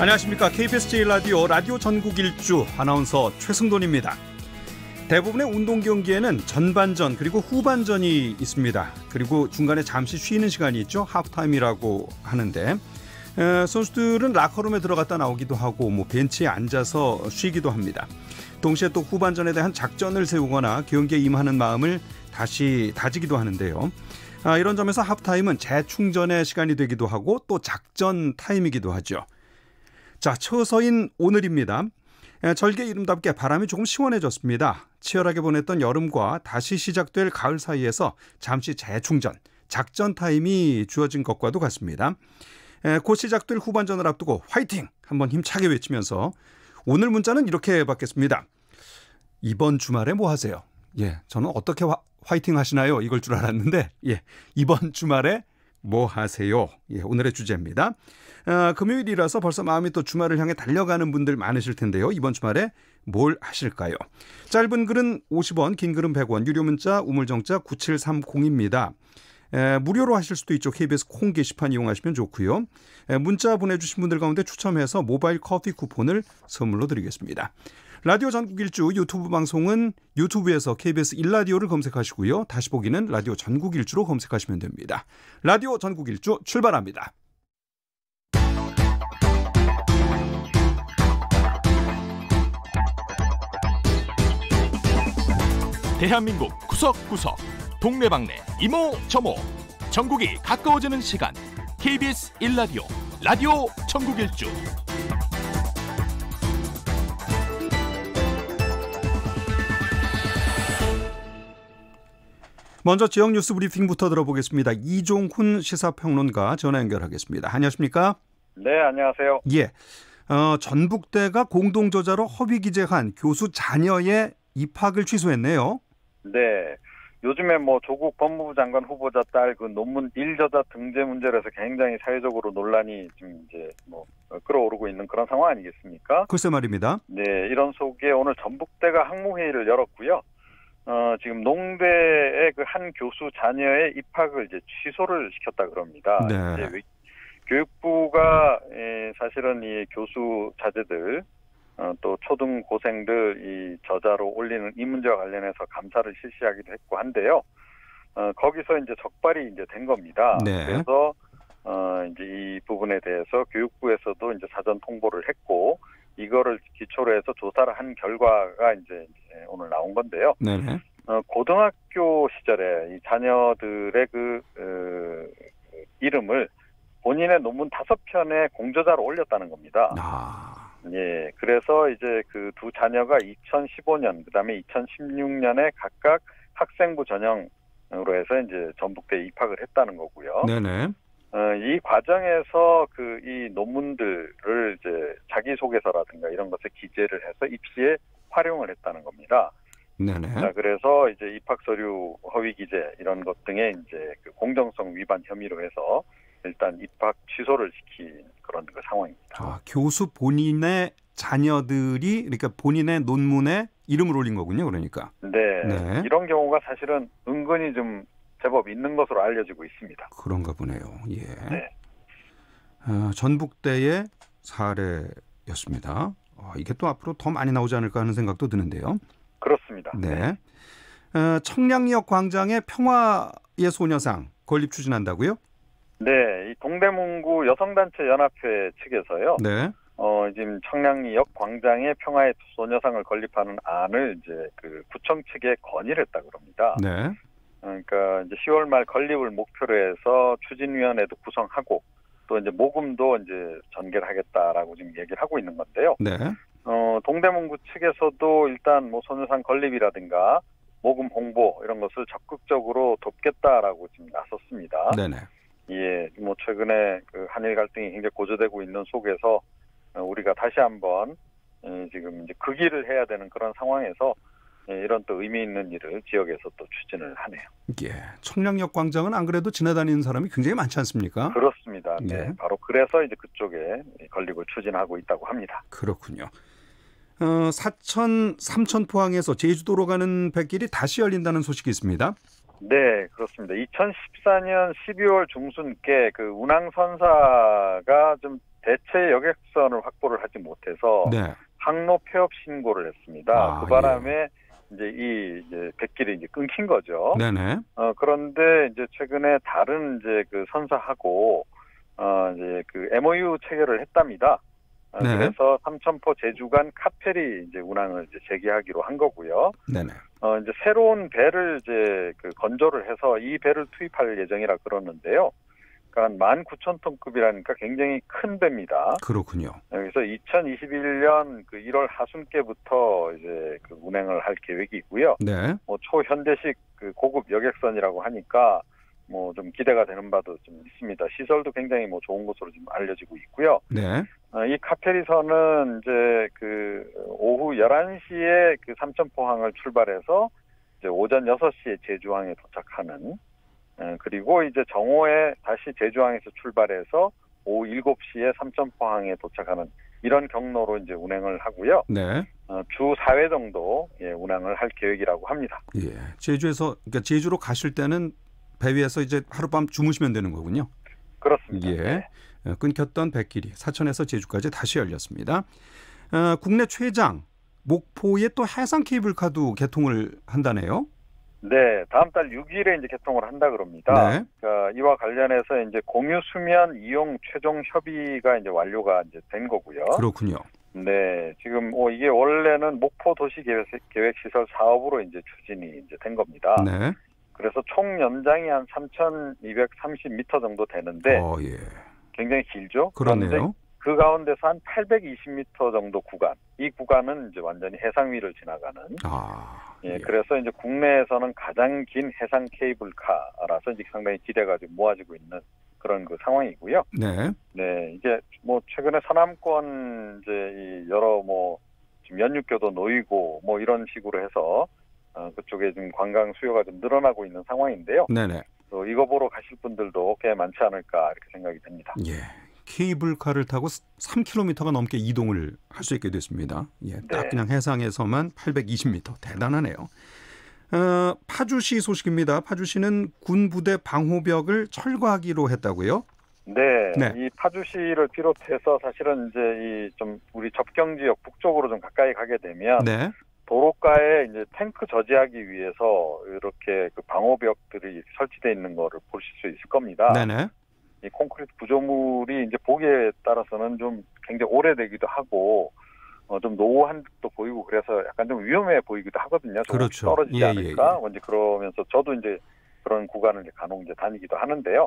안녕하십니까. KBS 제1라디오 라디오 전국 일주 아나운서 최승돈입니다. 대부분의 운동 경기에는 전반전 그리고 후반전이 있습니다. 그리고 중간에 잠시 쉬는 시간이 있죠. 하프타임이라고 하는데 선수들은 라커룸에 들어갔다 나오기도 하고 벤치에 앉아서 쉬기도 합니다. 동시에 또 후반전에 대한 작전을 세우거나 경기에 임하는 마음을 다시 다지기도 하는데요. 이런 점에서 하프타임은 재충전의 시간이 되기도 하고 또 작전 타임이기도 하죠. 자, 처서인 오늘입니다. 절개 이름답게 바람이 조금 시원해졌습니다. 치열하게 보냈던 여름과 다시 시작될 가을 사이에서 잠시 재충전, 작전 타임이 주어진 것과도 같습니다. 곧 시작될 후반전을 앞두고 화이팅! 한번 힘차게 외치면서 오늘 문자는 이렇게 받겠습니다. 이번 주말에 뭐 하세요? 저는 어떻게 화이팅 하시나요? 이걸 줄 알았는데 이번 주말에 뭐 하세요? 오늘의 주제입니다. 금요일이라서 벌써 마음이 또 주말을 향해 달려가는 분들 많으실 텐데요. 이번 주말에 뭘 하실까요? 짧은 글은 50원, 긴 글은 100원, 유료 문자 우물정자 9730입니다. 무료로 하실 수도 있죠. KBS 콩 게시판 이용하시면 좋고요. 문자 보내주신 분들 가운데 추첨해서 모바일 커피 쿠폰을 선물로 드리겠습니다. 라디오 전국 일주 유튜브 방송은 유튜브에서 KBS 1라디오를 검색하시고요. 다시 보기는 라디오 전국 일주로 검색하시면 됩니다. 라디오 전국 일주 출발합니다. 대한민국 구석구석 동네방네 이모저모 전국이 가까워지는 시간 KBS 1라디오 라디오 전국 일주. 먼저 지역 뉴스 브리핑부터 들어보겠습니다. 이종훈 시사평론가 전화 연결하겠습니다. 안녕하십니까? 네, 안녕하세요. 전북대가 공동저자로 허위 기재한 교수 자녀의 입학을 취소했네요. 네, 요즘에 조국 법무부 장관 후보자 딸 그 논문 1저자 등재 문제로 해서 굉장히 사회적으로 논란이 지금 끌어오르고 있는 그런 상황 아니겠습니까? 글쎄 말입니다. 네, 이런 속에 오늘 전북대가 학무회의를 열었고요. 지금 농대의 그 한 교수 자녀의 입학을 취소를 시켰다 그럽니다. 네. 교육부가 사실은 이 교수 자제들 또 초등고생들 이 저자로 올리는 이 문제와 관련해서 감사를 실시하기도 했고 한데요. 거기서 적발이 된 겁니다. 네. 그래서 이 부분에 대해서 교육부에서도 사전 통보를 했고 이거를 기초로 해서 조사를 한 결과가 오늘 나온 건데요. 네네. 고등학교 시절에 이 자녀들의 이름을 본인의 논문 5편에 공저자로 올렸다는 겁니다. 그래서 그 두 자녀가 2015년, 그다음에 2016년에 각각 학생부 전형으로 해서 전북대에 입학을 했다는 거고요. 네네. 이 과정에서 이 논문들을 자기소개서라든가 이런 것에 기재를 해서 입시에 활용을 했다는 겁니다. 네네. 자, 그래서 입학 서류 허위 기재 이런 것 등의 그 공정성 위반 혐의로 해서 일단 입학 취소를 시킨 그런 상황입니다. 교수 본인의 자녀들이 그러니까 본인의 논문에 이름을 올린 거군요, 그러니까. 네. 이런 경우가 사실은 은근히 좀 제법 있는 것으로 알려지고 있습니다. 그런가 보네요. 네. 전북대의 사례였습니다. 이게 또 앞으로 더 많이 나오지 않을까 하는 생각도 드는데요. 그렇습니다. 네. 청량리역 광장의 평화의 소녀상 건립 추진한다고요? 네, 이 동대문구 여성단체 연합회 측에서요. 네. 지금 청량리역 광장에 평화의 소녀상을 건립하는 안을 그 구청 측에 건의를 했다 그럽니다. 네. 그러니까 10월 말 건립을 목표로 해서 추진위원회도 구성하고 또 모금도 전개를 하겠다라고 지금 얘기를 하고 있는 건데요. 네. 동대문구 측에서도 일단 소녀상 건립이라든가 모금 홍보 이런 것을 적극적으로 돕겠다라고 지금 나섰습니다. 네네. 최근에 그 한일 갈등이 굉장히 고조되고 있는 속에서 우리가 다시 한번 지금 그 길을 해야 되는 그런 상황에서 이런 또 의미 있는 일을 지역에서 또 추진을 하네요. 청량역 광장은 안 그래도 지나다니는 사람이 굉장히 많지 않습니까? 그렇습니다. 네. 바로 그래서 그쪽에 건립을 추진하고 있다고 합니다. 그렇군요. 사천 삼천포항에서 제주도로 가는 백길이 다시 열린다는 소식이 있습니다. 네, 그렇습니다. 2014년 12월 중순께 그 운항선사가 좀 대체 여객선을 확보를 하지 못해서 네. 항로 폐업 신고를 했습니다. 그 바람에 이제 백길이 이제 끊긴 거죠. 네네. 그런데 이제 최근에 다른 이제 그 선사하고 이제 그 MOU 체결을 했답니다. 네. 그래서 삼천포 제주 간 카페리 이제 운항을 이제 재개하기로 한 거고요. 네네. 이제 새로운 배를 이제 그 건조를 해서 이 배를 투입할 예정이라 그러는데요. 그러니까 19,000톤급이라니까 굉장히 큰 배입니다. 그렇군요. 그래서 2021년 그 1월 하순께부터 이제 그 운행을 할 계획이고요. 네. 뭐 초현대식 그 고급 여객선이라고 하니까 뭐 좀 기대가 되는 바도 좀 있습니다. 시설도 굉장히 뭐 좋은 것으로 지금 알려지고 있고요. 네. 이 카페리선은 이제 그 오후 11시에 그 삼천포항을 출발해서 이제 오전 6시에 제주항에 도착하는, 그리고 이제 정오에 다시 제주항에서 출발해서 오후 7시에 삼천포항에 도착하는 이런 경로로 이제 운행을 하고요. 네. 주 4회 정도 운항을 할 계획이라고 합니다. 예. 그러니까 제주로 가실 때는 배 위에서 이제 하룻밤 주무시면 되는 거군요. 그렇습니다. 예. 네. 끊겼던 배길이 사천에서 제주까지 다시 열렸습니다. 국내 최장 목포에 또 해상 케이블카도 개통을 한다네요. 네, 다음 달 6일에 이제 개통을 한다 그럽니다. 네. 그러니까 이와 관련해서 이제 공유 수면 이용 최종 협의가 이제 완료가 이제 된 거고요. 그렇군요. 네, 지금 이게 원래는 목포 도시 계획 시설 사업으로 이제 추진이 이제 된 겁니다. 네. 그래서 총 연장이 한 3,230m 정도 되는데 예. 굉장히 길죠. 그렇네요. 그런데 그 가운데서 한 820m 정도 구간, 이 구간은 이제 완전히 해상 위를 지나가는. 예, 그래서 이제 국내에서는 가장 긴 해상 케이블카라서 이제 상당히 기대가 좀 모아지고 있는 그런 그 상황이고요. 네. 네, 이게 뭐 최근에 서남권 이제 이 여러 뭐 지금 연륙교도 놓이고 뭐 이런 식으로 해서 그쪽에 지금 관광 수요가 좀 늘어나고 있는 상황인데요. 네네. 또 이거 보러 가실 분들도 꽤 많지 않을까 이렇게 생각이 됩니다. 예. 케이블카를 타고 3km가 넘게 이동을 할 수 있게 됐습니다. 예, 딱 네. 그냥 해상에서만 820m. 대단하네요. 파주시 소식입니다. 파주시는 군부대 방호벽을 철거하기로 했다고요? 네, 네. 이 파주시를 비롯해서 사실은 이제 이 좀 우리 접경 지역 북쪽으로 좀 가까이 가게 되면 네. 도로가에 이제 탱크 저지하기 위해서 이렇게 그 방호벽들이 설치되어 있는 거를 보실 수 있을 겁니다. 네네. 이 콘크리트 구조물이 이제 보기에 따라서는 좀 굉장히 오래되기도 하고 좀 노후한 듯도 보이고 그래서 약간 좀 위험해 보이기도 하거든요. 그렇죠. 떨어지지 않을까? 이제 그러면서 저도 이제 그런 구간을 이제 간혹 이제 다니기도 하는데요.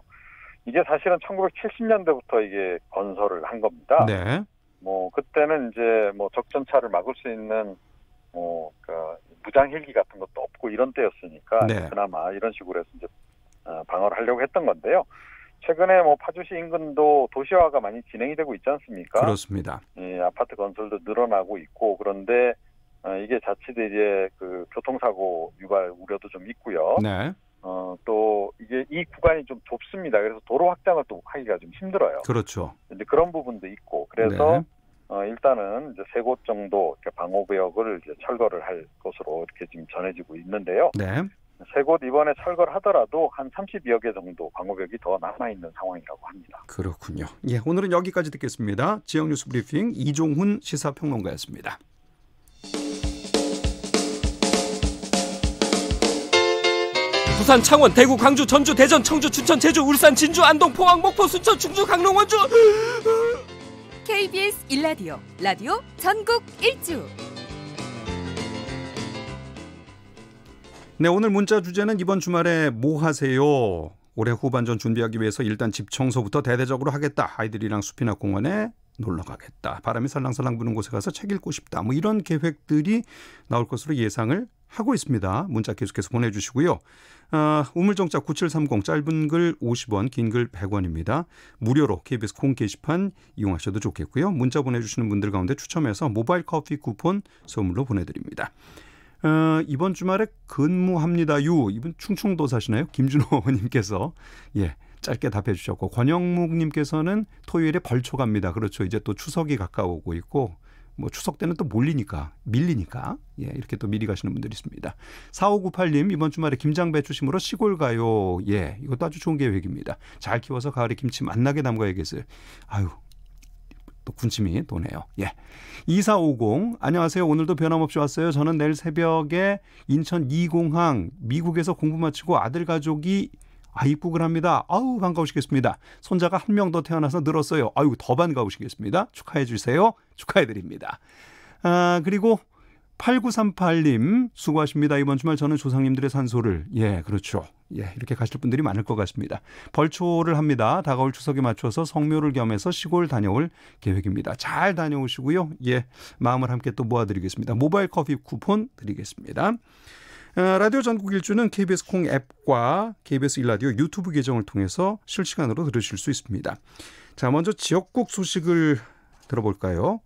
이게 사실은 1970년대부터 이게 건설을 한 겁니다. 네. 뭐 그때는 이제 뭐 적전차를 막을 수 있는 그 무장 헬기 같은 것도 없고 이런 때였으니까 네. 그나마 이런 식으로 해서 이제 방어를 하려고 했던 건데요. 최근에 뭐 파주시 인근도 도시화가 많이 진행이 되고 있지 않습니까? 그렇습니다. 예, 아파트 건설도 늘어나고 있고 그런데 이게 자칫 이제 그 교통사고 유발 우려도 좀 있고요. 네. 또 이게 이 구간이 좀 좁습니다. 그래서 도로 확장을 또 하기가 좀 힘들어요. 그렇죠. 이제 그런 부분도 있고 그래서 일단은 이제 3곳 정도 이렇게 방호벽을 이제 철거를 할 것으로 이렇게 지금 전해지고 있는데요. 네. 3곳 이번에 철거를 하더라도 한 30여 개 정도 방호벽이 더 남아있는 상황이라고 합니다. 그렇군요. 예, 오늘은 여기까지 듣겠습니다. 지역 뉴스 브리핑 이종훈 시사평론가였습니다. 부산, 창원, 대구, 광주, 전주, 대전, 청주, 춘천, 제주, 울산, 진주, 안동, 포항, 목포, 순천, 충주, 강릉, 원주. KBS 1라디오 라디오 전국 일주. 네, 오늘 문자 주제는 이번 주말에 뭐 하세요? 올해 후반전 준비하기 위해서 일단 집 청소부터 대대적으로 하겠다. 아이들이랑 숲이나 공원에 놀러 가겠다. 바람이 살랑살랑 부는 곳에 가서 책 읽고 싶다. 뭐 이런 계획들이 나올 것으로 예상을 하고 있습니다. 문자 계속해서 보내주시고요. 우물정자 9730 짧은 글 50원 긴 글 100원입니다. 무료로 KBS 콩 게시판 이용하셔도 좋겠고요. 문자 보내주시는 분들 가운데 추첨해서 모바일 커피 쿠폰 선물로 보내드립니다. 이번 주말에 근무합니다유. 이분 충청도 사시나요? 김준호님께서 짧게 답해 주셨고 권영묵님께서는 토요일에 벌초 갑니다. 그렇죠. 이제 또 추석이 가까우고 있고 뭐 추석 때는 또 밀리니까 이렇게 또 미리 가시는 분들이 있습니다. 4598님 이번 주말에 김장배추 심으러 시골 가요. 이것도 아주 좋은 계획입니다. 잘 키워서 가을에 김치 맛나게 담가야겠어요. 또 군침이 도네요. 예. 2450 안녕하세요. 오늘도 변함없이 왔어요. 저는 내일 새벽에 인천 2공항 미국에서 공부 마치고 아들 가족이 입국을 합니다. 아우 반가우시겠습니다. 손자가 한 명 더 태어나서 늘었어요. 아유 더 반가우시겠습니다. 축하해 주세요. 축하해 드립니다. 그리고 8938님 수고하십니다. 이번 주말 저는 조상님들의 산소를 그렇죠. 이렇게 가실 분들이 많을 것 같습니다. 벌초를 합니다. 다가올 추석에 맞춰서 성묘를 겸해서 시골 다녀올 계획입니다. 잘 다녀오시고요. 마음을 함께 또 모아드리겠습니다. 모바일 커피 쿠폰 드리겠습니다. 라디오 전국 일주는 KBS 콩 앱과 KBS 일라디오 유튜브 계정을 통해서 실시간으로 들으실 수 있습니다. 자, 먼저 지역국 소식을 들어볼까요?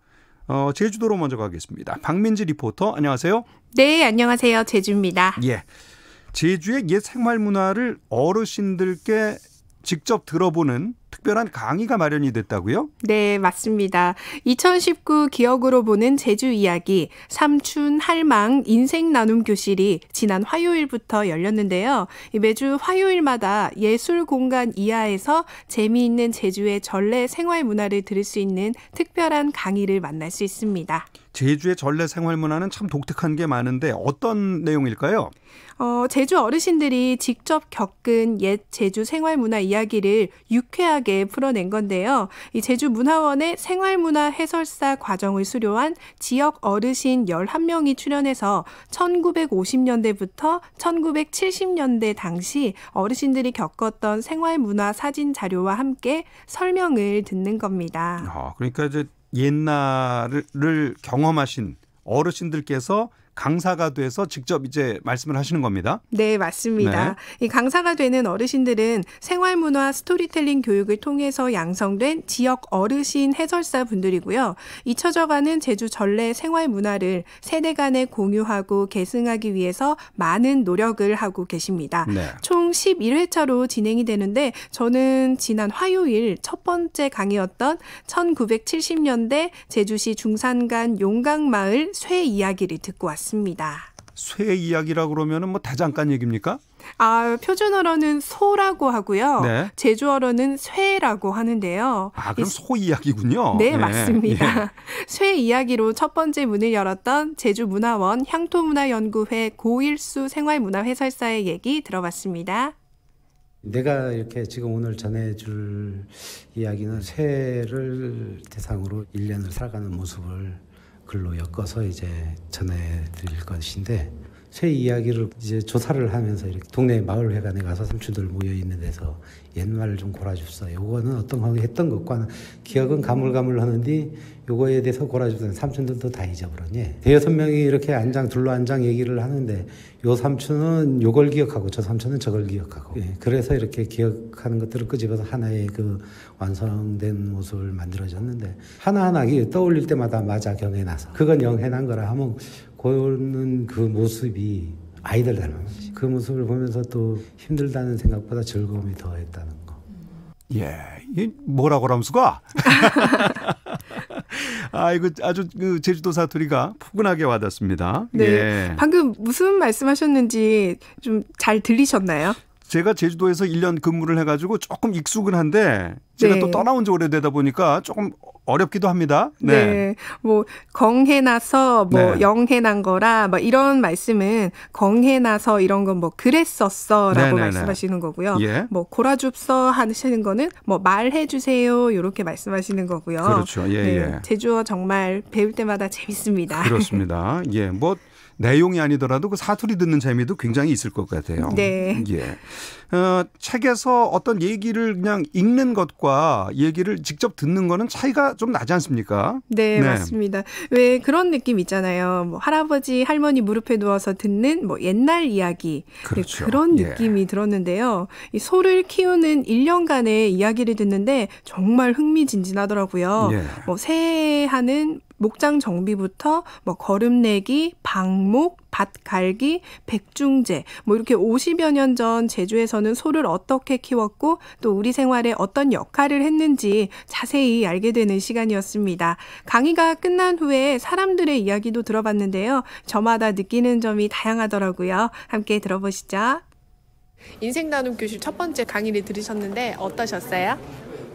제주도로 먼저 가겠습니다. 박민지 리포터 안녕하세요. 네, 안녕하세요. 제주입니다. 제주의 옛 생활 문화를 어르신들께 직접 들어보는 특별한 강의가 마련이 됐다고요? 네, 맞습니다. 2019 기억으로 보는 제주 이야기 삼춘 할망 인생 나눔 교실이 지난 화요일부터 열렸는데요. 매주 화요일마다 예술 공간 이하에서 재미있는 제주의 전래 생활 문화를 들을 수 있는 특별한 강의를 만날 수 있습니다. 제주의 전래 생활 문화는 참 독특한 게 많은데 어떤 내용일까요? 제주 어르신들이 직접 겪은 옛 제주 생활 문화 이야기를 유쾌하게 풀어낸 건데요. 이 제주문화원의 생활문화 해설사 과정을 수료한 지역 어르신 11명이 출연해서 1950년대부터 1970년대 당시 어르신들이 겪었던 생활문화 사진 자료와 함께 설명을 듣는 겁니다. 그러니까 이제 옛날을 경험하신 어르신들께서 강사가 돼서 직접 이제 말씀을 하시는 겁니다. 네, 맞습니다. 이 강사가 되는 어르신들은 생활문화 스토리텔링 교육을 통해서 양성된 지역 어르신 해설사 분들이고요. 잊혀져가는 제주 전래 생활문화를 세대 간에 공유하고 계승하기 위해서 많은 노력을 하고 계십니다. 총 11회차로 진행이 되는데 저는 지난 화요일 첫 번째 강의였던 1970년대 제주시 중산간 용강마을 쇠 이야기를 듣고 왔습니다. 쇠 이야기라고 그러면은 뭐 대장간 얘기입니까? 표준어로는 소라고 하고요. 제주어로는 쇠라고 하는데요. 그럼 소 이야기군요. 네, 맞습니다. 쇠 이야기로 첫 번째 문을 열었던 제주문화원 향토문화연구회 고일수 생활문화해설사의 얘기 들어봤습니다. 내가 이렇게 지금 오늘 전해줄 이야기는 쇠를 대상으로 1년을 살아가는 모습을 글로 엮어서 이제 전해드릴 것인데 쇠 이야기를 이제 조사를 하면서 이렇게 동네 마을회관에 가서 삼촌들 모여 있는 데서 옛말을 좀 골아줍사. 요거는 어떤 거 했던 것과는 기억은 가물가물하는데 요거에 대해서 골아줍사. 삼촌들도 다 잊어버렸니? 대여섯 명이 이렇게 둘러 앉아 얘기를 하는데 요 삼촌은 요걸 기억하고 저 삼촌은 저걸 기억하고. 그래서 이렇게 기억하는 것들을 끄집어서 하나의 그 완성된 모습을 만들어졌는데 하나하나 떠올릴 때마다 맞아 경해나서 그건 영해난 거라 하면 그는 그 모습이 아이들 닮은 거지. 그 모습을 보면서 또 힘들다는 생각보다 즐거움이 더했다는 거. 이 뭐라고 람수가? 이거 아주 그 제주도 사투리가 푸근하게 와닿습니다. 네, 방금 무슨 말씀하셨는지 좀 잘 들리셨나요? 제가 제주도에서 1년 근무를 해가지고 조금 익숙은 한데 제가 또 떠나온 지 오래되다 보니까 조금 어렵기도 합니다. 뭐 경해나서 영해난 거라 이런 말씀은 경해나서 이런 건 그랬었어라고 말씀하시는 거고요. 뭐 골아줍서 하시는 거는 말해주세요 이렇게 말씀하시는 거고요. 그렇죠. 제주어 정말 배울 때마다 재밌습니다. 그렇습니다. 내용이 아니더라도 그 사투리 듣는 재미도 굉장히 있을 것 같아요. 책에서 어떤 얘기를 그냥 읽는 것과 얘기를 직접 듣는 거는 차이가 좀 나지 않습니까? 네, 맞습니다. 왜 그런 느낌 있잖아요. 할아버지, 할머니 무릎에 누워서 듣는 옛날 이야기. 그렇죠. 그런 느낌이 들었는데요. 이 소를 키우는 1년간의 이야기를 듣는데 정말 흥미진진하더라고요. 새해하는 목장 정비부터 거름내기, 방목, 밭갈기, 백중제 이렇게 50여 년 전 제주에서는 소를 어떻게 키웠고 또 우리 생활에 어떤 역할을 했는지 자세히 알게 되는 시간이었습니다. 강의가 끝난 후에 사람들의 이야기도 들어봤는데요. 저마다 느끼는 점이 다양하더라고요. 함께 들어보시죠. 인생 나눔 교실 첫 번째 강의를 들으셨는데 어떠셨어요?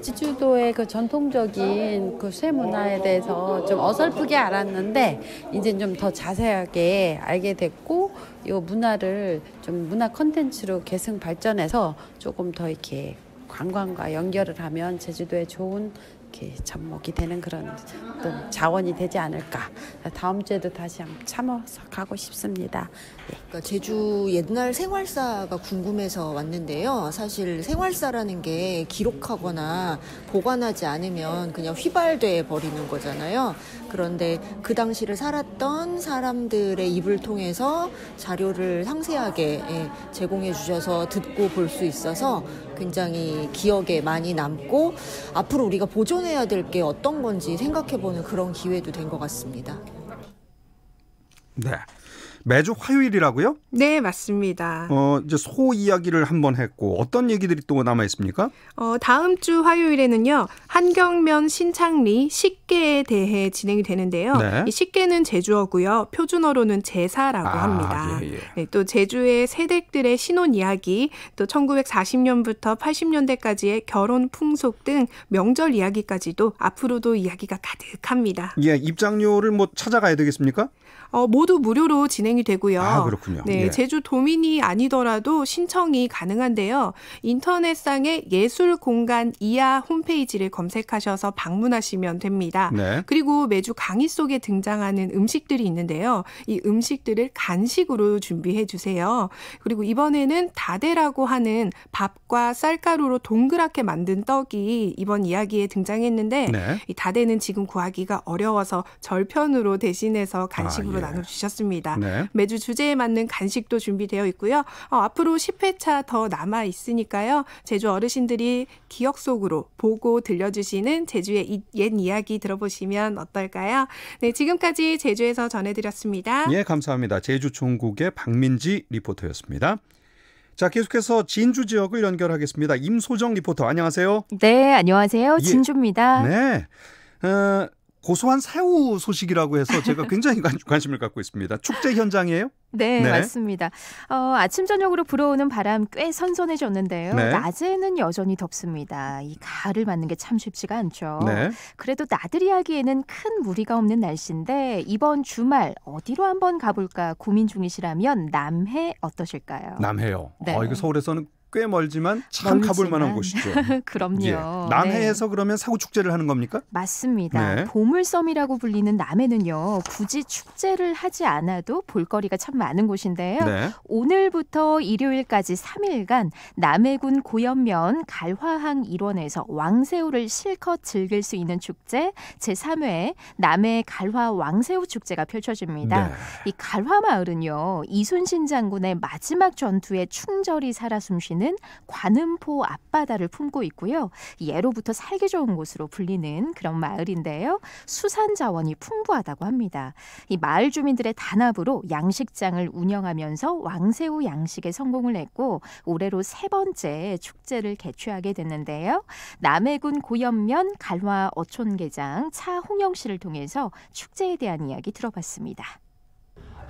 제주도의 그 전통적인 그 쇠 문화에 대해서 좀 어설프게 알았는데 이제 좀 더 자세하게 알게 됐고 이 문화를 좀 문화 콘텐츠로 계승 발전해서 조금 더 이렇게 관광과 연결을 하면 제주도에 좋은 이렇게 접목이 되는 그런 또 자원이 되지 않을까. 다음 주에도 다시 한번 참석하고 싶습니다. 네. 그러니까 제주 옛날 생활사가 궁금해서 왔는데요. 사실 생활사라는 게 기록하거나 보관하지 않으면 그냥 휘발돼 버리는 거잖아요. 그런데 그 당시를 살았던 사람들의 입을 통해서 자료를 상세하게 제공해 주셔서 듣고 볼 수 있어서 굉장히 기억에 많이 남고 앞으로 우리가 보존해야 될 게 어떤 건지 생각해보는 그런 기회도 된 것 같습니다. 네. 매주 화요일이라고요? 네, 맞습니다. 이제 소 이야기를 한번 했고 어떤 얘기들이 또 남아 있습니까? 다음 주 화요일에는요. 한경면 신창리 식계에 대해 진행이 되는데요. 네. 이 식계는 제주어고요. 표준어로는 제사라고 합니다. 예. 네, 또 제주의 세댁들의 신혼 이야기, 또 1940년부터 80년대까지의 결혼 풍속 등 명절 이야기까지도 앞으로도 이야기가 가득합니다. 예, 입장료를 뭐 찾아가야 되겠습니까? 모두 무료로 진행이 되고요. 아, 그렇군요. 네, 예. 제주 도민이 아니더라도 신청이 가능한데요. 인터넷상의 예술공간 이하 홈페이지를 검색하셔서 방문하시면 됩니다. 네. 그리고 매주 강의 속에 등장하는 음식들이 있는데요. 이 음식들을 간식으로 준비해 주세요. 그리고 이번에는 다대라고 하는 밥과 쌀가루로 동그랗게 만든 떡이 이번 이야기에 등장했는데 네. 이 다대는 지금 구하기가 어려워서 절편으로 대신해서 간식으로 나눠주셨습니다. 네. 매주 주제에 맞는 간식도 준비되어 있고요. 앞으로 10회차 더 남아 있으니까요. 제주 어르신들이 기억 속으로 보고 들려주시는 제주의 옛 이야기 들어보시면 어떨까요? 네, 지금까지 제주에서 전해드렸습니다. 예, 감사합니다. 제주총국의 박민지 리포터였습니다. 자, 계속해서 진주 지역을 연결하겠습니다. 임소정 리포터, 안녕하세요. 네, 안녕하세요. 예. 진주입니다. 네. 고소한 새우 소식이라고 해서 제가 굉장히 관심을 갖고 있습니다. 축제 현장이에요? 네, 맞습니다. 아침 저녁으로 불어오는 바람 꽤 선선해졌는데요. 네. 낮에는 여전히 덥습니다. 이 가을을 맞는 게 참 쉽지가 않죠. 네. 그래도 나들이 하기에는 큰 무리가 없는 날씨인데 이번 주말 어디로 한번 가볼까 고민 중이시라면 남해 어떠실까요? 남해요. 네. 이거 서울에서는 꽤 멀지만 참 가볼 만한 곳이죠. 그럼요. 예. 남해에서 그러면 사고 축제를 하는 겁니까? 맞습니다. 네. 보물섬이라고 불리는 남해는요. 굳이 축제를 하지 않아도 볼거리가 참 많은 곳인데요. 네. 오늘부터 일요일까지 3일간 남해군 고연면 갈화항 일원에서 왕새우를 실컷 즐길 수 있는 축제 제3회 남해 갈화 왕새우 축제가 펼쳐집니다. 네. 이 갈화마을은요. 이순신 장군의 마지막 전투에 충절히 살아 숨쉬는 관음포 앞바다를 품고 있고요. 예로부터 살기 좋은 곳으로 불리는 그런 마을인데요. 수산 자원이 풍부하다고 합니다. 이 마을 주민들의 단합으로 양식장을 운영하면서 왕새우 양식에 성공을 했고 올해로 3번째 축제를 개최하게 됐는데요. 남해군 고연면 갈화 어촌계장 차홍영 씨를 통해서 축제에 대한 이야기 들어봤습니다.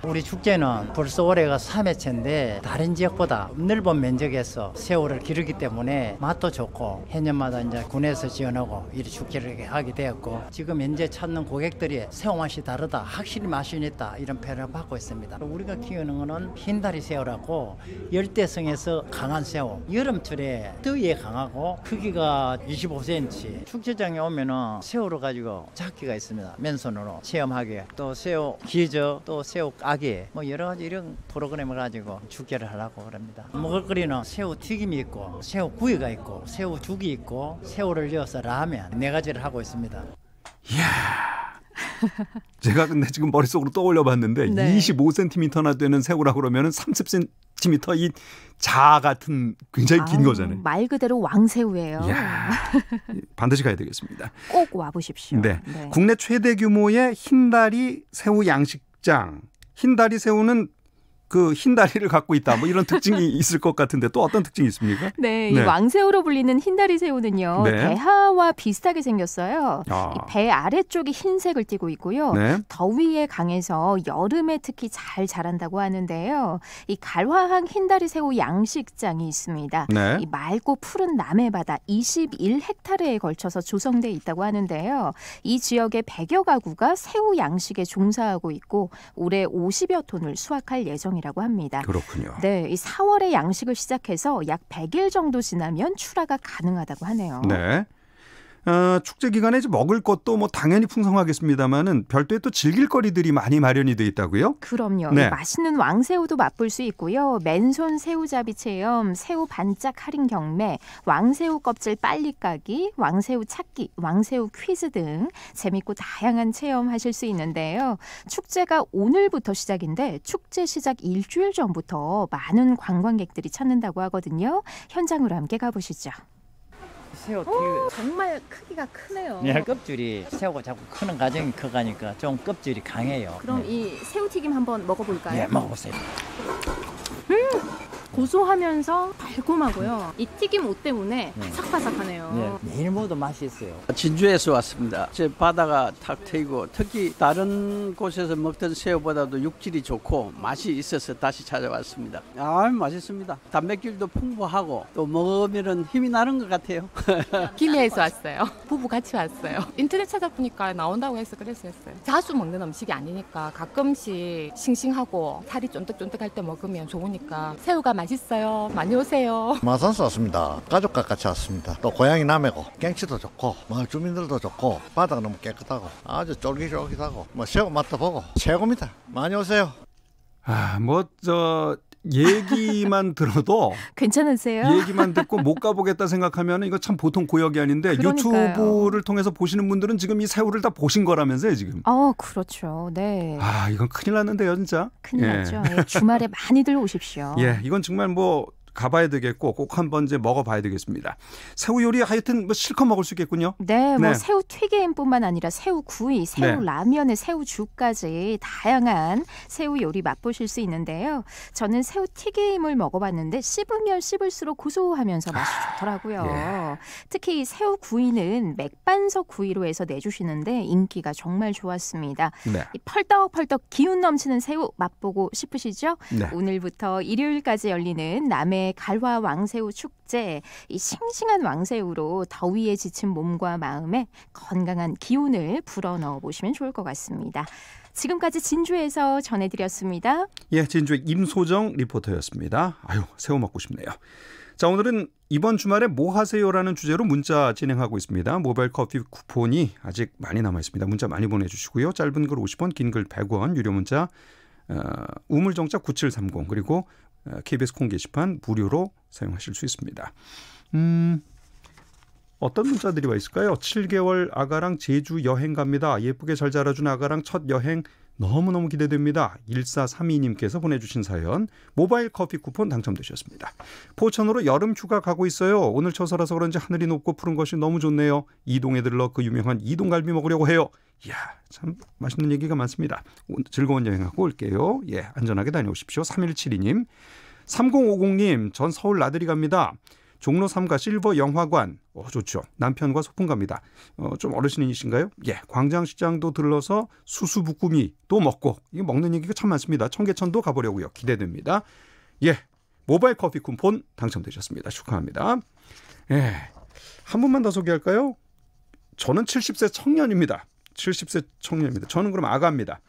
우리 축제는 벌써 올해가 3회차인데 다른 지역보다 넓은 면적에서 새우를 기르기 때문에 맛도 좋고 해년마다 이제 군에서 지원하고 이 축제를 하게 되었고 지금 현재 찾는 고객들이 새우 맛이 다르다, 확실히 맛이 있다 이런 표현을 받고 있습니다. 우리가 키우는 거는 흰다리 새우라고 열대성에서 강한 새우, 여름철에 더위에 강하고 크기가 25cm. 축제장에 오면은 새우를 가지고 잡기가 있습니다. 맨손으로 체험하게. 또 새우 기저, 또 새우 아기, 뭐 여러 가지 이런 프로그램을 가지고 축제를 하려고 그럽니다. 먹을거리는 새우 튀김이 있고, 새우 구이가 있고, 새우 죽이 있고, 새우를 넣어서 라면 4가지를 하고 있습니다. 이야. 제가 근데 지금 머릿속으로 떠올려봤는데 네. 25cm나 되는 새우라 그러면 30cm 이 자 같은 굉장히 긴 거잖아요. 말 그대로 왕새우예요. 이야, 반드시 가야 되겠습니다. 꼭 와보십시오. 네. 국내 최대 규모의 흰다리 새우 양식장. 흰다리 새우는 그 흰 다리를 갖고 있다. 뭐 이런 특징이 있을 것 같은데 또 어떤 특징이 있습니까? 네, 이 왕새우로 불리는 흰다리 새우는요. 네. 대하와 비슷하게 생겼어요. 이 배 아래쪽이 흰색을 띠고 있고요. 네. 더위에 강해서 여름에 특히 잘 자란다고 하는데요. 이 갈화항 흰다리 새우 양식장이 있습니다. 네. 이 맑고 푸른 남해바다 21헥타르에 걸쳐서 조성돼 있다고 하는데요. 이 지역의 100여 가구가 새우 양식에 종사하고 있고 올해 50여 톤을 수확할 예정이라고 합니다. 그렇군요. 네, 이 4월에 양식을 시작해서 약 100일 정도 지나면 출하가 가능하다고 하네요. 네. 축제 기간에 이제 먹을 것도 뭐 당연히 풍성하겠습니다만은 별도의 또 즐길 거리들이 많이 마련이 돼 있다고요? 그럼요. 네. 맛있는 왕새우도 맛볼 수 있고요. 맨손 새우잡이 체험, 새우 반짝 할인 경매, 왕새우 껍질 빨리 까기, 왕새우 찾기, 왕새우 퀴즈 등 재밌고 다양한 체험하실 수 있는데요. 축제가 오늘부터 시작인데 축제 시작 일주일 전부터 많은 관광객들이 찾는다고 하거든요. 현장으로 함께 가보시죠. 새우 정말 크기가 크네요. 네, 껍질이 새우가 자꾸 크는 과정이 커가니까 좀 껍질이 강해요. 그럼 네. 이 새우튀김 한번 먹어볼까요? 네, 먹어보세요. 고소하면서 달콤하고요. 이 튀김 옷 때문에 네. 바삭바삭하네요. 네, 내일 모두 맛이 있어요. 진주에서 왔습니다. 제 바다가 탁 트이고 특히 다른 곳에서 먹던 새우보다도 육질이 좋고 맛이 있어서 다시 찾아왔습니다. 맛있습니다. 단백질도 풍부하고 또 먹으면 힘이 나는 것 같아요. 김해에서 왔어요. 부부 같이 왔어요. 인터넷 찾아보니까 나온다고 해서 그래서 했어요. 자주 먹는 음식이 아니니까 가끔씩 싱싱하고 살이 쫀득쫀득할 때 먹으면 좋으니까 새우가 맛있어요. 많이 오세요. 마산서 왔습니다. 가족과 같이 왔습니다. 또 고향이 남해고 경치도 좋고 마을 주민들도 좋고 바다가 너무 깨끗하고 아주 쫄깃쫄깃하고 뭐 새우 맛도 보고 최고입니다. 많이 오세요. 얘기만 들어도 괜찮으세요? 얘기만 듣고 못 가보겠다 생각하면 이거 참 보통 고역이 아닌데 그러니까요. 유튜브를 통해서 보시는 분들은 지금 이 새우를 다 보신 거라면서요 지금. 그렇죠. 네. 이건 큰일 났는데요 진짜. 큰일 났죠. 예, 주말에 많이들 오십시오. 예, 이건 정말 뭐 가봐야 되겠고 꼭 한번 이제 먹어봐야 되겠습니다. 새우 요리 하여튼 뭐 실컷 먹을 수 있겠군요. 네, 뭐 새우 튀김뿐만 아니라 새우 구이, 새우 라면에 새우죽까지 다양한 새우 요리 맛보실 수 있는데요. 저는 새우 튀김을 먹어봤는데 씹으면 씹을수록 고소하면서 맛이 좋더라고요. 특히 새우 구이는 맥반석 구이로 해서 내주시는데 인기가 정말 좋았습니다. 이 펄떡펄떡 기운 넘치는 새우 맛보고 싶으시죠? 오늘부터 일요일까지 열리는 남해 갈화 왕새우 축제, 이 싱싱한 왕새우로 더위에 지친 몸과 마음에 건강한 기운을 불어넣어 보시면 좋을 것 같습니다. 지금까지 진주에서 전해드렸습니다. 예, 진주의 임소정 리포터였습니다. 새우 먹고 싶네요. 자, 오늘은 이번 주말에 뭐 하세요라는 주제로 문자 진행하고 있습니다. 모바일 커피 쿠폰이 아직 많이 남아 있습니다. 문자 많이 보내주시고요. 짧은 글 50원, 긴 글 100원, 유료 문자 우물정자 9730 그리고 KBS 콩 게시판 무료로 사용하실 수 있습니다. 어떤 문자들이 와 있을까요? 7개월 아가랑 제주 여행 갑니다. 예쁘게 잘 자라준 아가랑 첫 여행 너무너무 기대됩니다. 1432님께서 보내주신 사연 모바일 커피 쿠폰 당첨되셨습니다. 포천으로 여름 휴가 가고 있어요. 오늘 처서라서 그런지 하늘이 높고 푸른 것이 너무 좋네요. 이동에 들러 그 유명한 이동갈비 먹으려고 해요. 이야, 참 맛있는 얘기가 많습니다. 즐거운 여행하고 올게요. 예, 안전하게 다녀오십시오. 3172님. 3050님, 전 서울 나들이 갑니다. 종로 3가 실버 영화관. 좋죠. 남편과 소풍 갑니다. 좀 어르신이신가요? 예, 광장시장도 들러서 수수부꾸미도 먹고, 이거 먹는 얘기가 참 많습니다. 청계천도 가보려고요. 기대됩니다. 예, 모바일 커피 쿠폰 당첨되셨습니다. 축하합니다. 예, 한 분만 더 소개할까요? 저는 70세 청년입니다. 70세 청년입니다. 저는 그럼 아가입니다.